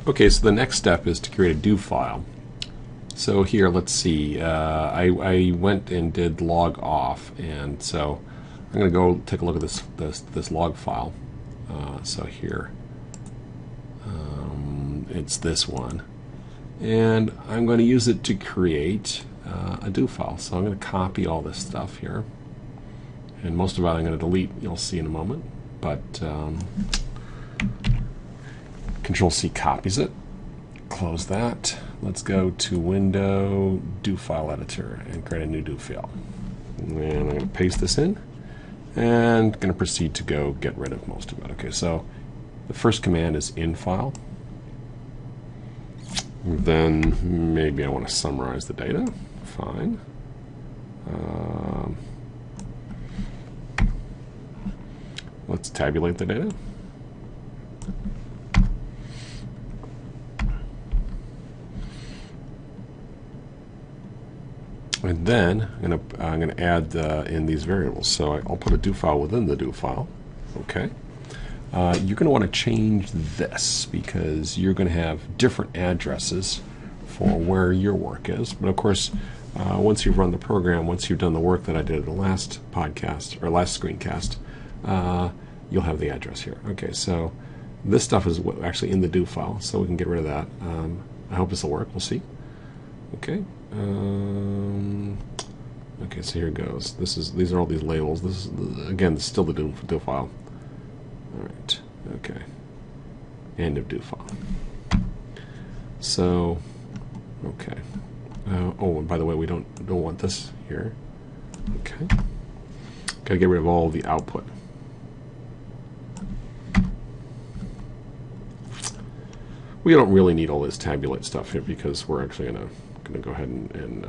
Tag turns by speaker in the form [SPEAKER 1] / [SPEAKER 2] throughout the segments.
[SPEAKER 1] Okay, so the next step is to create a do file. So here, let's see. I went and did log off, and so I'm going to go take a look at this log file. So here, it's this one, and I'm going to use it to create a do file. So I'm going to copy all this stuff here, and most of it I'm going to delete. You'll see in a moment, but Control C copies it. Close that. Let's go to Window, Do File Editor, and create a new do file. And I'm going to paste this in, and going to proceed to go get rid of most of it. Okay, so the first command is in file. Then maybe I want to summarize the data. Fine. Let's tabulate the data. And then I'm gonna add in these variables. So I'll put a do file within the do file. Okay. You're going to want to change this because you're going to have different addresses for where your work is. But of course, once you've run the program, once you've done the work that I did in the last podcast or last screencast, you'll have the address here. Okay, so this stuff is actually in the do file, so we can get rid of that. I hope this will work. We'll see. Okay. Okay, so here it goes. These are all these labels. This is again still the do file. All right. Okay. End of do file. So, okay. Oh, and by the way, we don't want this here. Okay. Got to get rid of all the output. We don't really need all this tabulate stuff here because we're actually gonna go ahead and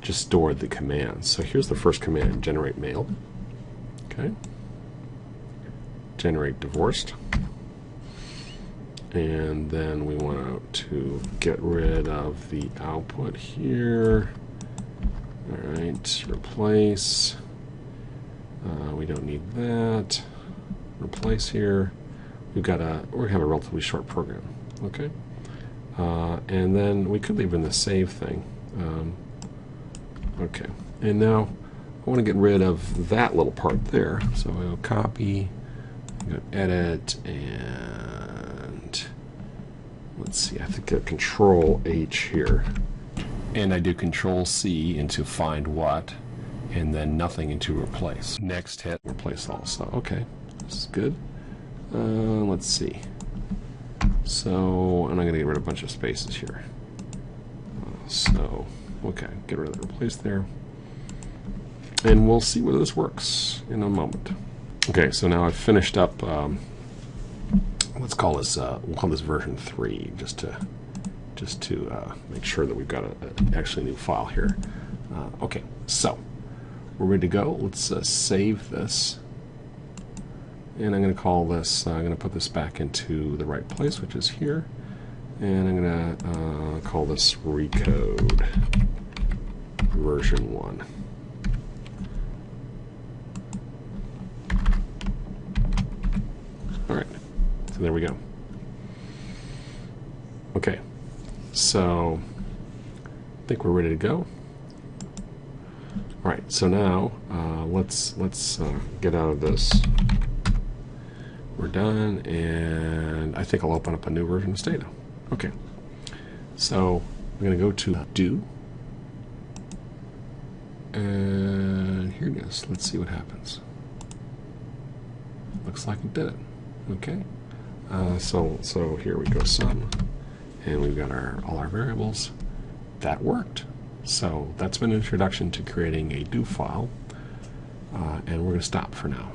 [SPEAKER 1] just store the commands. So here's the first command: generate mail. Okay. Generate divorced. And then we want to get rid of the output here. All right, replace. We don't need that. Replace here. We're gonna have a relatively short program. Okay. And then we could leave in the save thing. Okay. And now I want to get rid of that little part there. So I'll copy, go edit, and let's see. I think I Control H here, and I do Control C into find what, and then nothing into replace. Next, hit replace all. So okay, this is good. Let's see. So, and I'm going to get rid of a bunch of spaces here. So, okay, get rid of the replace there. And we'll see whether this works in a moment. Okay, so now I've finished up, let's call this, we'll call this version 3, just to make sure that we've got actually a new file here. Okay, so we're ready to go. Let's save this. And I'm going to call this, I'm going to put this back into the right place, which is here. And I'm going to call this Recode version 1. All right, so there we go. Okay, so I think we're ready to go. All right, so now let's get out of this. We're done, and I think I'll open up a new version of Stata. Okay, so I'm going to go to Do, and here it is. Let's see what happens. Looks like it did it. Okay, so here we go, sum, and we've got all our variables. That worked. So that's been an introduction to creating a do file, and we're going to stop for now.